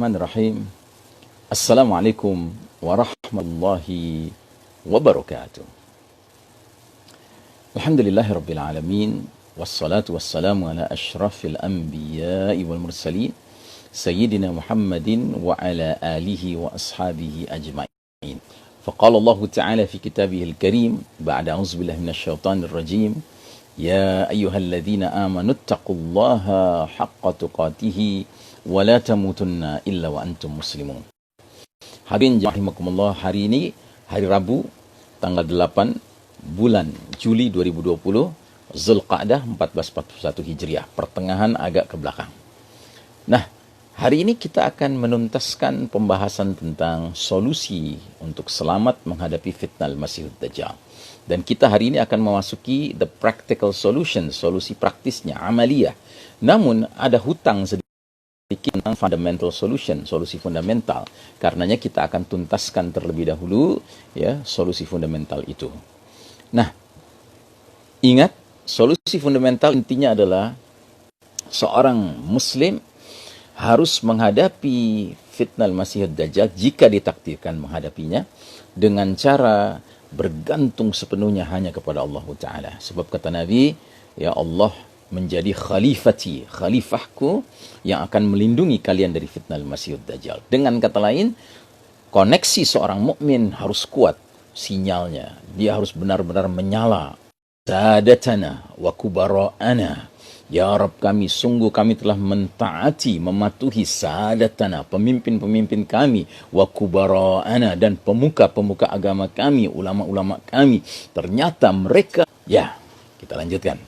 Bismillahirrahmanirrahim. Assalamualaikum warahmatullahi wabarakatuh. Alhamdulillahirabbil alamin wassalatu wassalamu ala asyrafil anbiya'i wal mursalin sayyidina Muhammadin wa ala alihi wa ashabihi ajma'in. Faqala Allah Ta'ala fi kitabihil karim ba'da a'udzubillahi minasyaitonir rajim. Ya ayyuhalladzina amanu taqullaha haqqa tuqatih wa la tamutunna illa wa antum muslimun. Hadirin rahimakumullah, hari ini hari Rabu tanggal 8 bulan Juli 2020, Zulqa'dah 1441 Hijriah, pertengahan agak ke belakang. Nah, hari ini kita akan menuntaskan pembahasan tentang solusi untuk selamat menghadapi fitnah Al-Masihud Dajjal. Dan kita hari ini akan memasuki the practical solution, solusi praktisnya, amaliyah. Namun ada hutang sedikit tentang fundamental solution, solusi fundamental. Karenanya kita akan tuntaskan terlebih dahulu ya solusi fundamental itu. Nah, ingat, solusi fundamental intinya adalah seorang muslim harus menghadapi fitnah Al-Masihud Dajjal jika ditakdirkan menghadapinya dengan cara bergantung sepenuhnya hanya kepada Allah Ta'ala. Sebab kata Nabi, ya Allah menjadi khalifahku yang akan melindungi kalian dari fitnah Al-Masihud Dajjal. Dengan kata lain, koneksi seorang mukmin harus kuat sinyalnya. Dia harus benar-benar menyala. Sadatana wa kubara'ana. Ya Rabb kami, sungguh kami telah mentaati, mematuhi sadatana, pemimpin-pemimpin kami, wa kubara'ana, dan pemuka-pemuka agama kami, ulama-ulama kami. Ternyata mereka, ya, kita lanjutkan.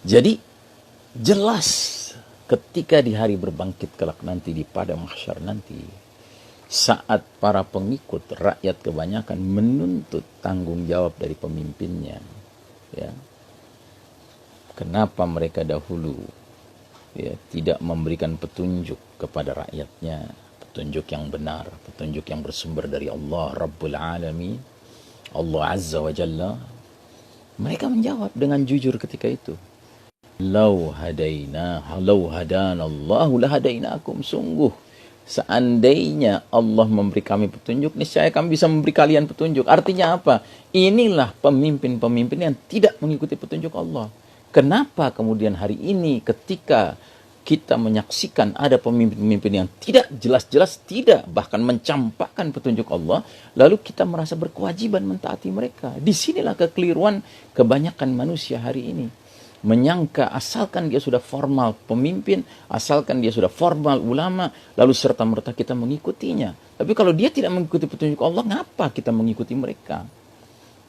Jadi, jelas ketika di hari berbangkit kelak nanti, di padang mahsyar nanti, saat para pengikut, rakyat kebanyakan menuntut tanggung jawab dari pemimpinnya, ya, kenapa mereka dahulu ya tidak memberikan petunjuk kepada rakyatnya, petunjuk yang benar, petunjuk yang bersumber dari Allah Rabbul Alamin, Allah Azza wa Jalla. Mereka menjawab dengan jujur ketika itu, Lau hadana Allahu lahadainakum. Sungguh seandainya Allah memberi kami petunjuk, niscaya kami bisa memberi kalian petunjuk. Artinya apa? Inilah pemimpin-pemimpin yang tidak mengikuti petunjuk Allah. Kenapa kemudian hari ini ketika kita menyaksikan ada pemimpin-pemimpin yang tidak jelas-jelas tidak bahkan mencampakkan petunjuk Allah, lalu kita merasa berkewajiban mentaati mereka? Disinilah kekeliruan kebanyakan manusia hari ini. Menyangka asalkan dia sudah formal pemimpin, asalkan dia sudah formal ulama, lalu serta-merta kita mengikutinya. Tapi kalau dia tidak mengikuti petunjuk Allah, ngapa kita mengikuti mereka?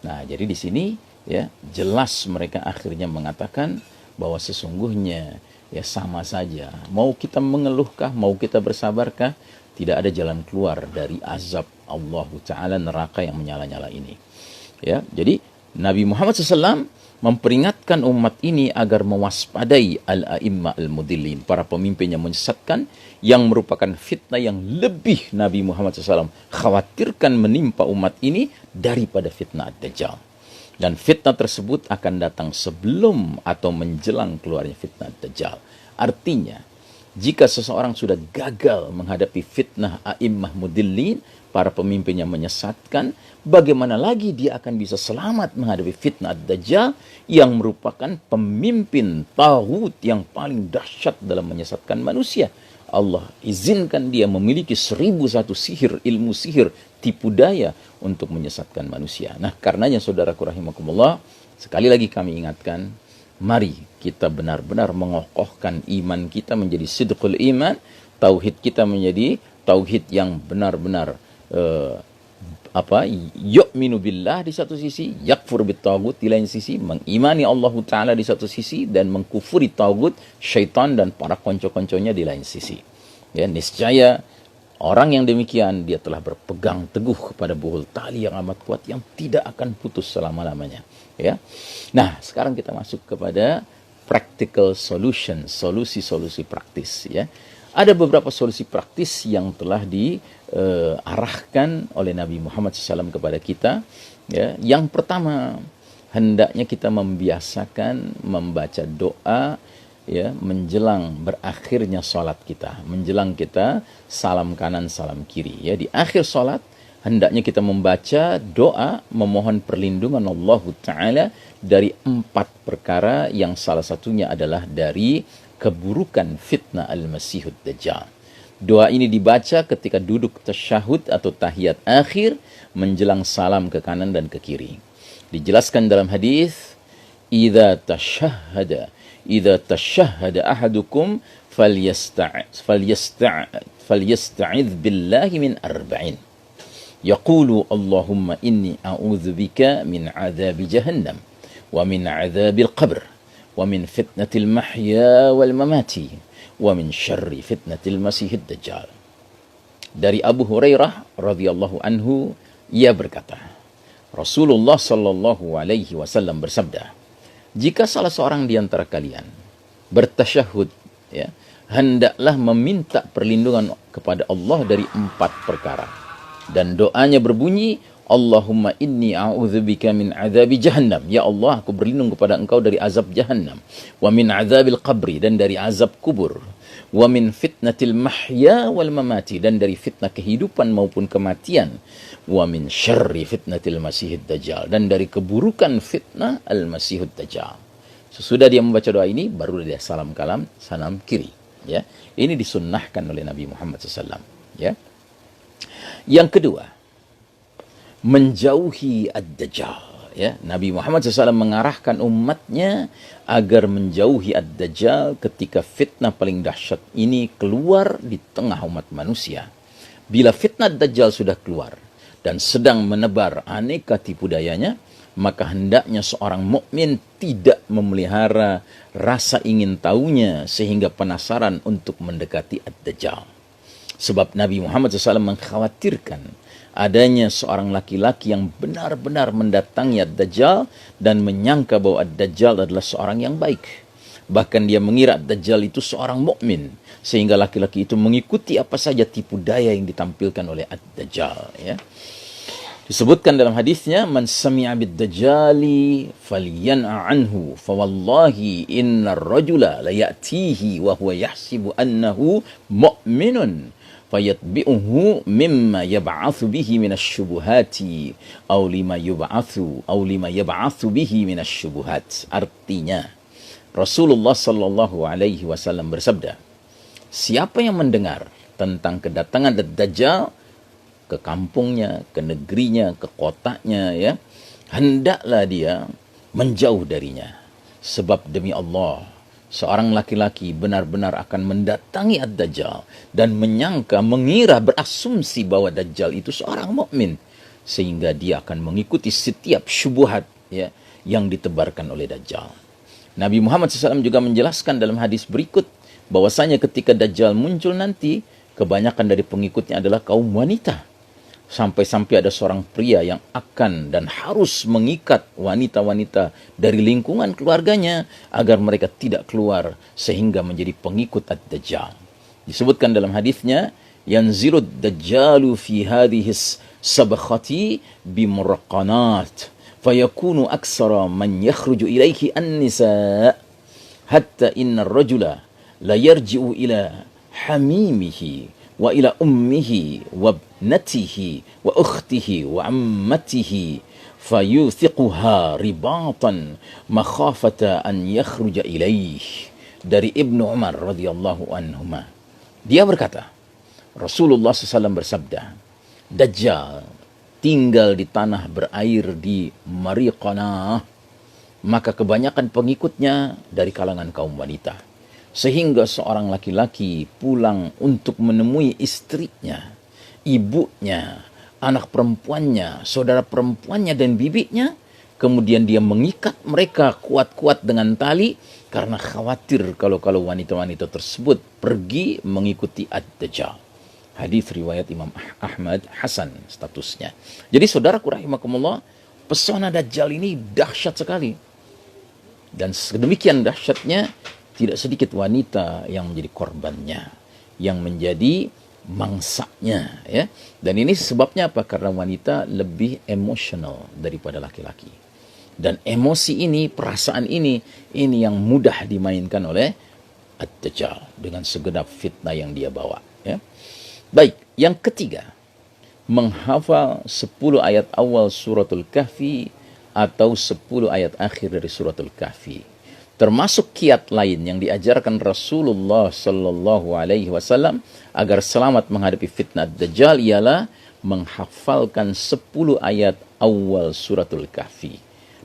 Nah, jadi di sini ya jelas mereka akhirnya mengatakan bahwa sesungguhnya ya sama saja, mau kita mengeluhkah, mau kita bersabarkah, tidak ada jalan keluar dari azab Allah Ta'ala, neraka yang menyala-nyala ini. Ya, jadi Nabi Muhammad SAW memperingatkan umat ini agar mewaspadai al-a'imma al-mudillin, para pemimpin yang menyesatkan, yang merupakan fitnah yang lebih Nabi Muhammad SAW khawatirkan menimpa umat ini daripada fitnah Dajjal. Dan fitnah tersebut akan datang sebelum atau menjelang keluarnya fitnah Dajjal. Artinya, jika seseorang sudah gagal menghadapi fitnah a'immah mudillin, para pemimpin yang menyesatkan, bagaimana lagi dia akan bisa selamat menghadapi fitnah Dajjal yang merupakan pemimpin taghut yang paling dahsyat dalam menyesatkan manusia. Allah izinkan dia memiliki 1001 sihir, ilmu sihir, tipu daya untuk menyesatkan manusia. Nah, karenanya saudaraku rahimakumullah, sekali lagi kami ingatkan, mari kita benar-benar mengokohkan iman kita menjadi sidqul iman, tauhid kita menjadi tauhid yang benar-benar yu'minu billah di satu sisi, yakfur bitaghut di lain sisi, mengimani Allah Ta'ala di satu sisi, dan mengkufuri taghut, syaitan dan para konco-konconya di lain sisi. Ya, niscaya orang yang demikian dia telah berpegang teguh kepada buhul tali yang amat kuat yang tidak akan putus selama-lamanya. Ya. Nah, sekarang kita masuk kepada practical solution, solusi-solusi praktis. Ya. Ada beberapa solusi praktis yang telah diarahkan oleh Nabi Muhammad SAW kepada kita. Ya. Yang pertama, hendaknya kita membiasakan membaca doa ya menjelang berakhirnya salat kita, menjelang kita salam kanan salam kiri, ya di akhir salat hendaknya kita membaca doa memohon perlindungan Allah Ta'ala dari 4 perkara yang salah satunya adalah dari keburukan fitnah Al-Masihud Dajjal. Doa ini dibaca ketika duduk tasyahud atau tahiyat akhir menjelang salam ke kanan dan ke kiri. Dijelaskan dalam hadis, idza tashahhada ahadukum falyasta'idz billahi min arba'in. Yaqulu Allahumma inni a'udzubika min adzabi jahannam wa min adzabil qabr wa min fitnatil mahya wal mamati wa min syarri fitnatil masihid dajjal. Dari Abu Hurairah radhiyallahu anhu, ia berkata, Rasulullah sallallahu alaihi wasallam bersabda, jika salah seorang di antara kalian bertasyahud, ya, hendaklah meminta perlindungan kepada Allah dari 4 perkara. Dan doanya berbunyi, Allahumma inni a'udzubika min azabi jahannam. Ya Allah, aku berlindung kepada engkau dari azab jahannam. Wa min azabil qabri, dan dari azab kubur. Wa min fitnatil mahya wal mamati, dan dari fitnah kehidupan maupun kematian. Wa min syarri fitnatil masihid dajjal, dan dari keburukan fitnah al-masihud dajjal. Sesudah dia membaca doa ini, baru dia salam kiri. Ya, ini disunnahkan oleh Nabi Muhammad SAW. Ya. Yang kedua, menjauhi ad-dajjal. Ya, Nabi Muhammad SAW mengarahkan umatnya agar menjauhi ad-dajjal ketika fitnah paling dahsyat ini keluar di tengah umat manusia. Bila fitnah dajjal sudah keluar dan sedang menebar aneka tipu dayanya, maka hendaknya seorang mukmin tidak memelihara rasa ingin tahunya sehingga penasaran untuk mendekati ad-dajjal. Sebab Nabi Muhammad SAW mengkhawatirkan adanya seorang laki-laki yang benar-benar mendatangi ad-dajjal dan menyangka bahwa ad-dajjal adalah seorang yang baik. Bahkan dia mengira ad-dajjal itu seorang mukmin, sehingga laki-laki itu mengikuti apa saja tipu daya yang ditampilkan oleh ad-dajjal. Ya. Disebutkan dalam hadisnya, man sami'a bid-dajjali falyan'a anhu fa wallahi innar rajula la ya'tihi wa huwa yahsibu annahu mu'minun fayatbi'uhu mimma yab'atsu bihi minasy-syubuhati aw lima yab'atsu bihi minasy-syubuhat. Artinya, Rasulullah sallallahu alaihi wasallam bersabda, siapa yang mendengar tentang kedatangan Dajjal ke kampungnya, ke negerinya, ke kotanya, ya, hendaklah dia menjauh darinya. Sebab demi Allah, seorang laki-laki benar-benar akan mendatangi ad-dajjal dan mengira, berasumsi bahwa dajjal itu seorang mukmin, sehingga dia akan mengikuti setiap syubhat, ya, yang ditebarkan oleh dajjal. Nabi Muhammad SAW juga menjelaskan dalam hadis berikut bahwasanya ketika dajjal muncul nanti, kebanyakan dari pengikutnya adalah kaum wanita. Sampai-sampai ada seorang pria yang akan dan harus mengikat wanita-wanita dari lingkungan keluarganya agar mereka tidak keluar sehingga menjadi pengikut ad-dajjal. Disebutkan dalam hadisnya, yanzilud dajjalu fi hadhihi sabakhati bimurqanat fayakunu aksara man yakhruju ilaihi an-nisa hatta inna ar-rajula la yarji'u ila hamimihi wa ila ummihi wa ibnatihi wa ukhtihi wa ammatihi fayuthiquha ribatan makhafata an yakhruja ilaih. Dari Ibnu Umar radhiyallahu anhuma, dia berkata, Rasulullah SAW bersabda, Dajjal tinggal di tanah berair di Mariqanah, maka kebanyakan pengikutnya dari kalangan kaum wanita. Sehingga seorang laki-laki pulang untuk menemui istrinya, ibunya, anak perempuannya, saudara perempuannya, dan bibinya. Kemudian dia mengikat mereka kuat-kuat dengan tali karena khawatir kalau wanita-wanita tersebut pergi mengikuti ad-dajjal. Hadis riwayat Imam Ahmad Hasan statusnya. Jadi saudaraku rahimakumullah, pesona dajjal ini dahsyat sekali. Dan sedemikian dahsyatnya, tidak sedikit wanita yang menjadi korbannya, yang menjadi mangsanya, ya. Dan ini sebabnya apa? Karena wanita lebih emosional daripada laki-laki. Dan emosi ini, perasaan ini yang mudah dimainkan oleh ad-dajjal dengan segenap fitnah yang dia bawa, ya. Baik, yang ketiga, menghafal 10 ayat awal suratul Kahfi atau 10 ayat akhir dari suratul Kahfi. Termasuk kiat lain yang diajarkan Rasulullah sallallahu alaihi wasallam agar selamat menghadapi fitnah Dajjal ialah menghafalkan 10 ayat awal suratul Kahfi.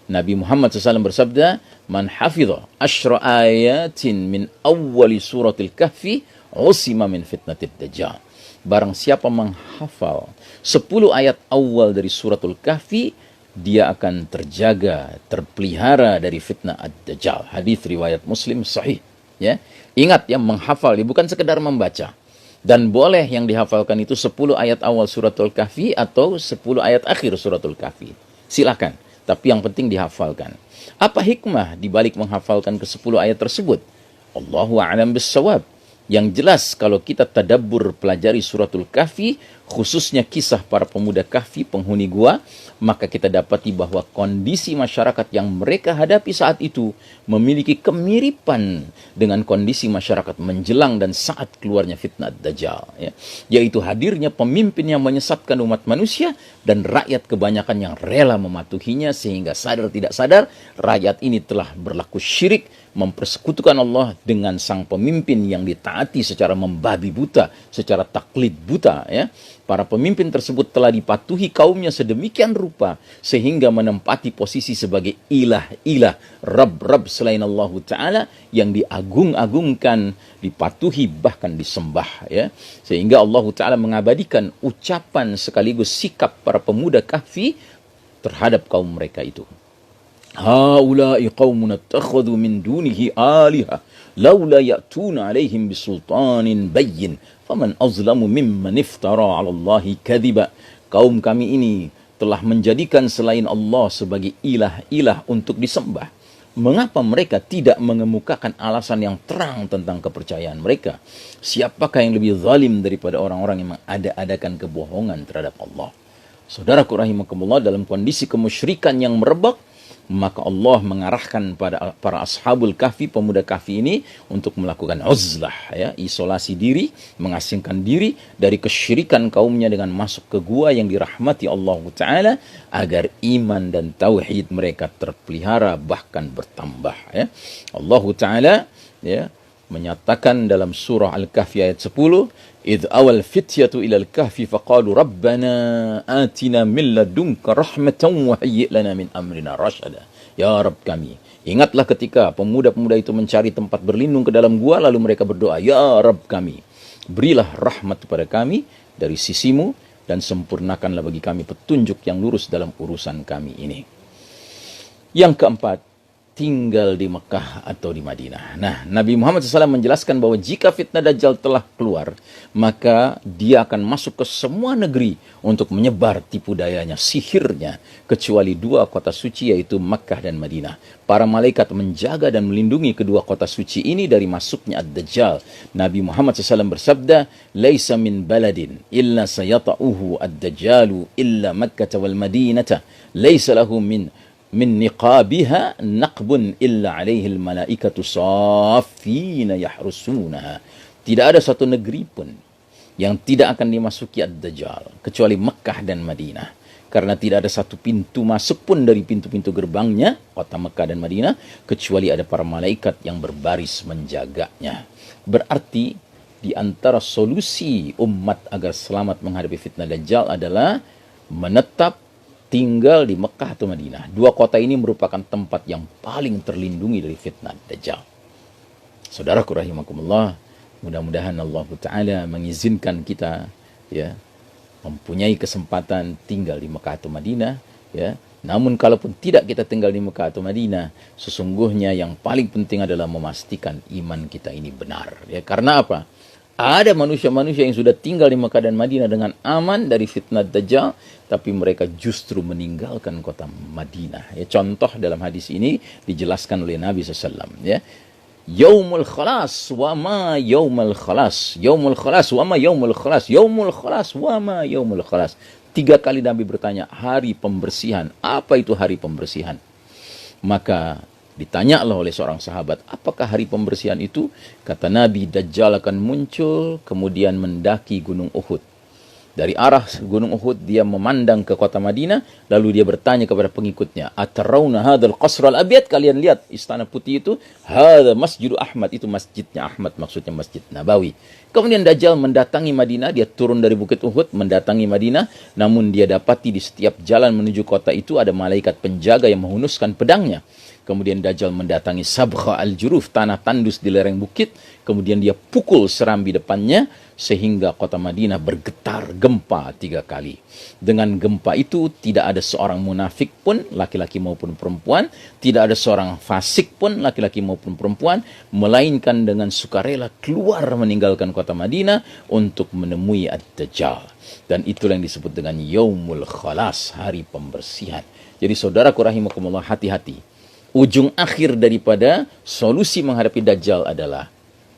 Nabi Muhammad SAW bersabda, "Man hafidha asyra ayatin min awwali suratul Kahfi, usima min fitnatid Dajjal." Barang siapa menghafal 10 ayat awal dari suratul Kahfi, dia akan terjaga, terpelihara dari fitnah ad-Dajjal. Hadis riwayat Muslim sahih, ya. Ingat ya, menghafal bukan sekedar membaca. Dan boleh yang dihafalkan itu 10 ayat awal suratul Kahfi atau 10 ayat akhir suratul Kahfi. Silakan, tapi yang penting dihafalkan. Apa hikmah di balik menghafalkan ke 10 ayat tersebut? Allahu a'lam bissawab. Yang jelas kalau kita tadabbur pelajari suratul Kahfi, khususnya kisah para pemuda Kahfi penghuni gua, maka kita dapati bahwa kondisi masyarakat yang mereka hadapi saat itu memiliki kemiripan dengan kondisi masyarakat menjelang dan saat keluarnya fitnah Dajjal, ya. Yaitu hadirnya pemimpin yang menyesatkan umat manusia dan rakyat kebanyakan yang rela mematuhinya, sehingga sadar tidak sadar rakyat ini telah berlaku syirik, mempersekutukan Allah dengan sang pemimpin yang ditaati secara membabi buta, secara taklid buta, ya. Para pemimpin tersebut telah dipatuhi kaumnya sedemikian rupa sehingga menempati posisi sebagai ilah-ilah, rab-rab selain Allah Ta'ala yang diagung-agungkan, dipatuhi, bahkan disembah, ya. Sehingga Allah Ta'ala mengabadikan ucapan sekaligus sikap para pemuda Kahfi terhadap kaum mereka itu. Haula'i qaumun attakhadhu min dunihi alihah laula ya'tuna 'alaihim bisultanin bayyin faman azlamu mimman iftara 'ala Allahi kadhiba. Kaum kami ini telah menjadikan selain Allah sebagai ilah-ilah untuk disembah. Mengapa mereka tidak mengemukakan alasan yang terang tentang kepercayaan mereka? Siapakah yang lebih zalim daripada orang-orang yang mengada-adakan kebohongan terhadap Allah? Saudaraku rahimakumullah, dalam kondisi kemusyrikan yang merebak, maka Allah mengarahkan pada para ashabul kahfi, pemuda kahfi ini untuk melakukan uzlah, ya, isolasi diri, mengasingkan diri dari kesyirikan kaumnya dengan masuk ke gua yang dirahmati Allah Ta'ala agar iman dan tauhid mereka terpelihara bahkan bertambah, ya. Allah Ta'ala, ya, menyatakan dalam surah Al-Kahfi ayat 10, "Idh awal fityatu ilal kahfi faqalu rabbana atina min ladunka rahmatan wa hayyi' lana min amrina rasyada." Ya Rabb kami, ingatlah ketika pemuda-pemuda itu mencari tempat berlindung ke dalam gua, lalu mereka berdoa, "Ya Rabb kami, berilah rahmat kepada kami dari sisimu dan sempurnakanlah bagi kami petunjuk yang lurus dalam urusan kami ini." Yang keempat, tinggal di Mekah atau di Madinah. Nah, Nabi Muhammad SAW menjelaskan bahwa jika fitnah Dajjal telah keluar, maka dia akan masuk ke semua negeri untuk menyebar tipu dayanya, sihirnya, kecuali dua kota suci yaitu Mekah dan Madinah. Para malaikat menjaga dan melindungi kedua kota suci ini dari masuknya ad-Dajjal. Nabi Muhammad SAW bersabda, "Laisa min baladin illa sayata'uhu ad-Dajjalu illa Makkah wal Madinata, laisa lahu min niqabiha naqbun illa alaihi al-malaikatu saffina yahrusunaha." Tidak ada satu negeri pun yang tidak akan dimasuki ad-Dajjal kecuali Mekah dan Madinah, karena tidak ada satu pintu masuk pun dari pintu-pintu gerbangnya, kota Mekah dan Madinah, kecuali ada para malaikat yang berbaris menjaganya. Berarti di antara solusi umat agar selamat menghadapi fitnah Dajjal adalah menetap tinggal di Mekah atau Madinah. Dua kota ini merupakan tempat yang paling terlindungi dari fitnah Dajjal. Saudaraku rahimakumullah, mudah-mudahan Allah Ta'ala mengizinkan kita, ya, mempunyai kesempatan tinggal di Mekah atau Madinah, ya. Namun kalaupun tidak kita tinggal di Mekah atau Madinah, sesungguhnya yang paling penting adalah memastikan iman kita ini benar, ya. Karena apa? Ada manusia-manusia yang sudah tinggal di Mekah dan Madinah dengan aman dari fitnah Dajjal, tapi mereka justru meninggalkan kota Madinah. Ya, contoh dalam hadis ini dijelaskan oleh Nabi SAW. Ya, Yaumul khalas wa ma yaumul khalas, yaumul khalas wa ma yaumul khalas, yaumul khalas wa ma yaumul khalas. 3 kali Nabi bertanya, hari pembersihan. Apa itu hari pembersihan? Maka Ditanyalah oleh seorang sahabat, apakah hari pembersihan itu? Kata Nabi, Dajjal akan muncul kemudian mendaki gunung Uhud. Dari arah gunung Uhud dia memandang ke kota Madinah, lalu dia bertanya kepada pengikutnya, Atarawna hadzal qasr al-abyad, kalian lihat istana putih itu? Hadza Masjid Ahmad, itu masjidnya Ahmad, maksudnya Masjid Nabawi. Kemudian Dajjal mendatangi Madinah, dia turun dari bukit Uhud mendatangi Madinah, namun dia dapati di setiap jalan menuju kota itu ada malaikat penjaga yang menghunuskan pedangnya. Kemudian Dajjal mendatangi Sabkha al-Juruf, tanah tandus di lereng bukit. Kemudian dia pukul serambi depannya, sehingga kota Madinah bergetar gempa 3 kali. Dengan gempa itu tidak ada seorang munafik pun, laki-laki maupun perempuan. Tidak ada seorang fasik pun, laki-laki maupun perempuan. Melainkan dengan sukarela keluar meninggalkan kota Madinah untuk menemui Ad-Dajjal. Dan itulah yang disebut dengan Yaumul Khalas, hari pembersihan. Jadi saudaraku rahimakumullah, hati-hati. Ujung akhir daripada solusi menghadapi Dajjal adalah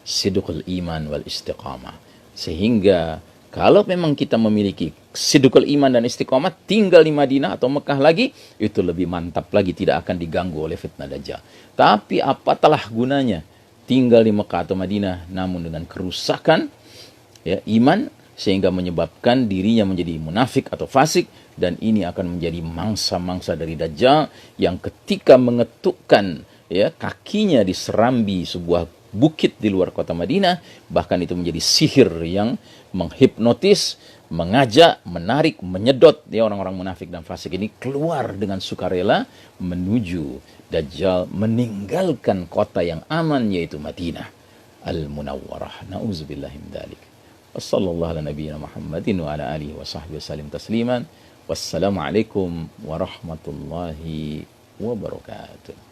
sidqul iman wal istiqamah. Sehingga kalau memang kita memiliki sidqul iman dan istiqamah, tinggal di Madinah atau Mekah lagi, itu lebih mantap lagi, tidak akan diganggu oleh fitnah Dajjal. Tapi apatahlah gunanya tinggal di Mekah atau Madinah namun dengan kerusakan ya, iman, sehingga menyebabkan dirinya menjadi munafik atau fasik, dan ini akan menjadi mangsa-mangsa dari Dajjal yang ketika mengetukkan ya kakinya di serambi sebuah bukit di luar kota Madinah, bahkan itu menjadi sihir yang menghipnotis, mengajak, menarik, menyedot ya orang-orang munafik dan fasik ini keluar dengan sukarela menuju Dajjal meninggalkan kota yang aman yaitu Madinah Al-Munawwarah. Nauzubillahi min dzalik. Wassallallahu ala nabiyyina Muhammadin wa ala alihi wa sahbihi wasallim tasliman. Wassalamualaikum warahmatullahi wabarakatuh.